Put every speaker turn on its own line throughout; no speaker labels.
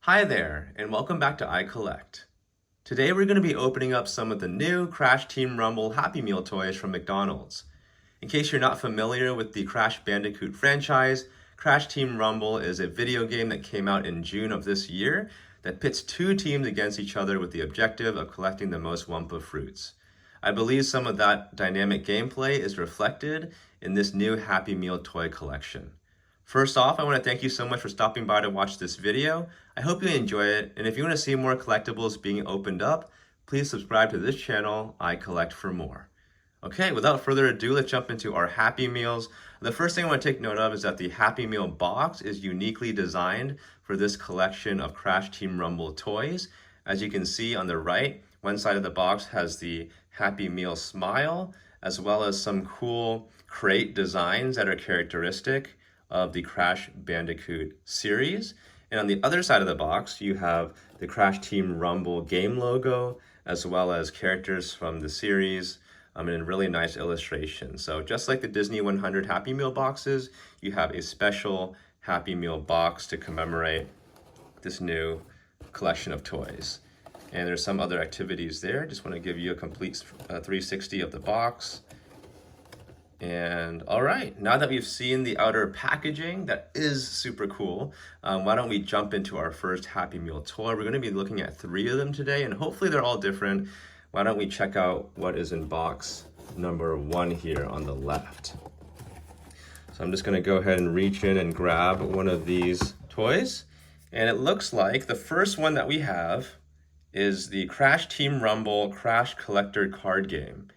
Hi there, and welcome back to iCollect. Today we're going to be opening up some of the new Crash Team Rumble Happy Meal toys from McDonald's. In case you're not familiar with the Crash Bandicoot franchise, Crash Team Rumble is a video game that came out in June of this year that pits two teams against each other with the objective of collecting the most Wumpa fruits. I believe some of that dynamic gameplay is reflected in this new Happy Meal toy collection. First off, I want to thank you so much for stopping by to watch this video. I hope you enjoy it, and if you want to see more collectibles being opened up, please subscribe to this channel, iCollect, for more. Okay, without further ado, let's jump into our Happy Meals. The first thing I want to take note of is that the Happy Meal box is uniquely designed for this collection of Crash Team Rumble toys. As you can see on the right, one side of the box has the Happy Meal smile, as well as some cool crate designs that are characteristic of the Crash Bandicoot series. And on the other side of the box, you have the Crash Team Rumble game logo, as well as characters from the series in really nice illustrations. So just like the Disney 100 Happy Meal boxes, you have a special Happy Meal box to commemorate this new collection of toys. And there's some other activities there. Just want to give you a complete 360 of the box. And all right, now that we've seen the outer packaging, that is super cool, why don't we jump into our first Happy Meal toy? We're going to be looking at 3 of them today, and hopefully they're all different. Why don't we check out what is in box number 1 here on the left. So I'm just going to go ahead and reach in and grab one of these toys. And it looks like the first one that we have is the Crash Team Rumble Crash Collector card game.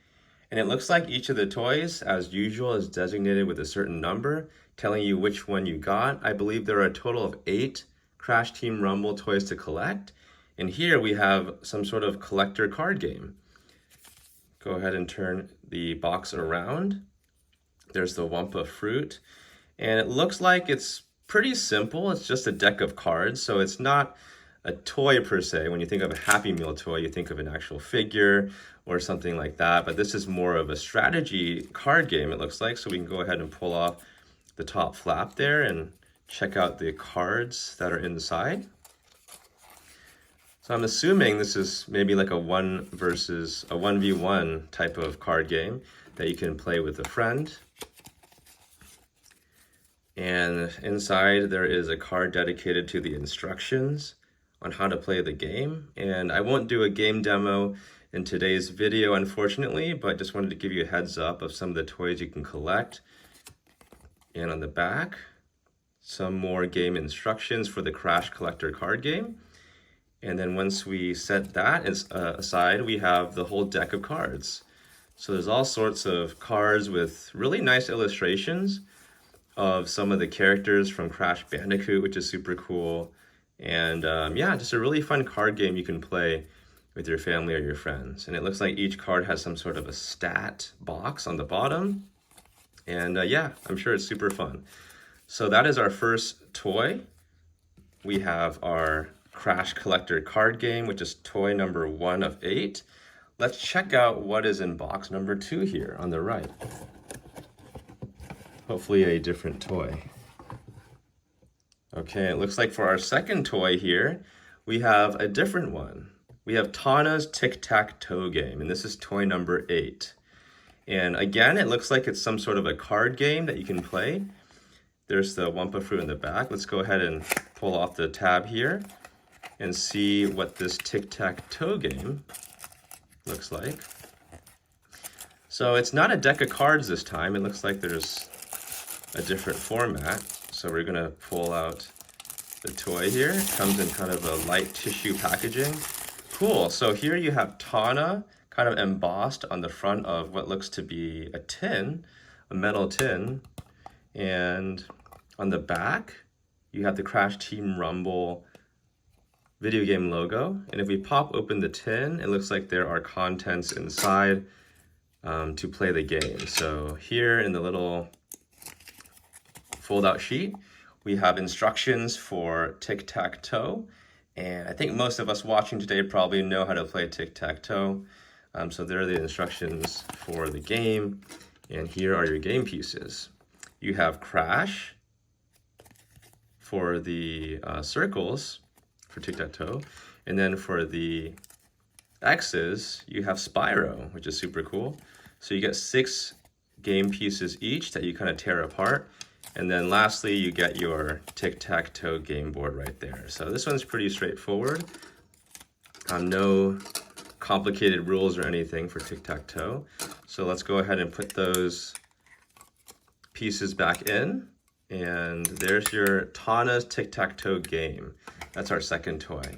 And it looks like each of the toys, as usual, is designated with a certain number, telling you which one you got. I believe there are a total of 8 Crash Team Rumble toys to collect. And here we have some sort of collector card game. Go ahead and turn the box around. There's the Wumpa fruit. And it looks like it's pretty simple. It's just a deck of cards, so it's not a toy per se. When you think of a Happy Meal toy, you think of an actual figure or something like that, but this is more of a strategy card game, it looks like. So we can go ahead and pull off the top flap there and check out the cards that are inside. So I'm assuming this is maybe like a 1v1 type of card game that you can play with a friend. And inside there is a card dedicated to the instructions on how to play the game. And I won't do a game demo in today's video, unfortunately, but just wanted to give you a heads up of some of the toys you can collect. And on the back, some more game instructions for the Crash Collector card game. And then once we set that aside, we have the whole deck of cards. So there's all sorts of cards with really nice illustrations of some of the characters from Crash Bandicoot, which is super cool. And yeah, just a really fun card game you can play with your family or your friends. And it looks like each card has some sort of a stat box on the bottom. And yeah, I'm sure it's super fun. So that is our first toy. We have our Crash Collector card game, which is toy number 1 of 8. Let's check out what is in box number 2 here on the right. Hopefully a different toy. Okay, it looks like for our second toy here, we have a different one. We have Tawna's tic-tac-toe game, and this is toy number 8. And again, it looks like it's some sort of a card game that you can play. There's the Wumpa fruit in the back. Let's go ahead and pull off the tab here and see what this tic-tac-toe game looks like. So it's not a deck of cards this time. It looks like there's a different format. So we're gonna pull out the toy here. It comes in kind of a light tissue packaging. Cool, so here you have Tawna kind of embossed on the front of what looks to be a tin, a metal tin. And on the back, you have the Crash Team Rumble video game logo. And if we pop open the tin, it looks like there are contents inside to play the game. So here in the little fold-out sheet, we have instructions for tic-tac-toe, and I think most of us watching today probably know how to play tic-tac-toe. So there are the instructions for the game, and here are your game pieces. You have Crash for the circles, for tic-tac-toe. And then for the X's, you have Spyro, which is super cool. So you get 6 game pieces each that you kind of tear apart. And then lastly, you get your tic-tac-toe game board right there. So this one's pretty straightforward. No complicated rules or anything for tic-tac-toe. So let's go ahead and put those pieces back in. And there's your Tawna's tic-tac-toe game. That's our second toy.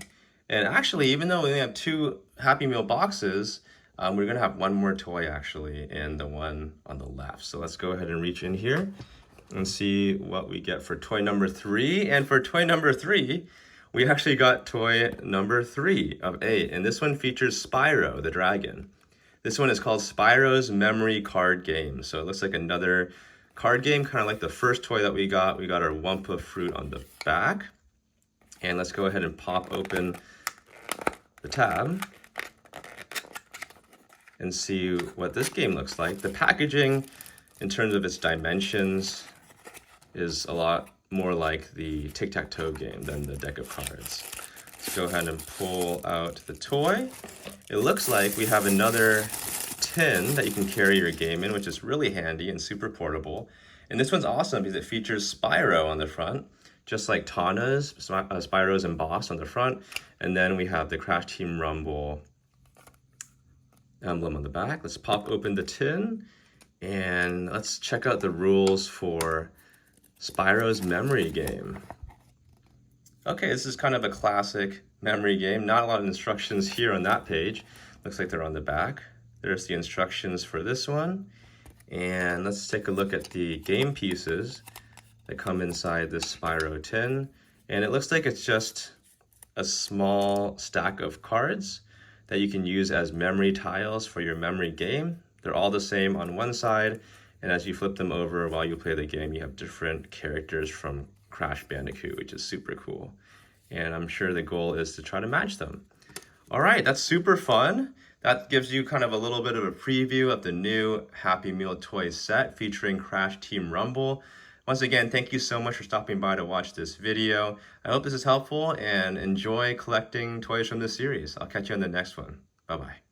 And actually, even though we only have 2 Happy Meal boxes, we're gonna have one more toy actually, and the one on the left. So let's go ahead and reach in here and see what we get for toy number 3. And for toy number 3, we actually got toy number 3 of 8. And this one features Spyro, the dragon. This one is called Spyro's Memory Card Game. So it looks like another card game, kind of like the first toy that we got. We got our Wumpa fruit on the back. And let's go ahead and pop open the tab and see what this game looks like. The packaging, in terms of its dimensions, is a lot more like the tic-tac-toe game than the deck of cards. Let's go ahead and pull out the toy. It looks like we have another tin that you can carry your game in, which is really handy and super portable. And this one's awesome because it features Spyro on the front, just like Tawna's. Spyro's embossed on the front. And then we have the Crash Team Rumble emblem on the back. Let's pop open the tin and let's check out the rules for Spyro's memory game. Okay, this is kind of a classic memory game. Not a lot of instructions here on that page. Looks like they're on the back. There's the instructions for this one. And let's take a look at the game pieces that come inside this Spyro tin. And it looks like it's just a small stack of cards that you can use as memory tiles for your memory game. They're all the same on one side, and as you flip them over while you play the game, you have different characters from Crash Bandicoot, which is super cool. And I'm sure the goal is to try to match them. All right, that's super fun. That gives you kind of a little bit of a preview of the new Happy Meal toy set featuring Crash Team Rumble. Once again, thank you so much for stopping by to watch this video. I hope this is helpful and enjoy collecting toys from this series. I'll catch you on the next one. Bye-bye.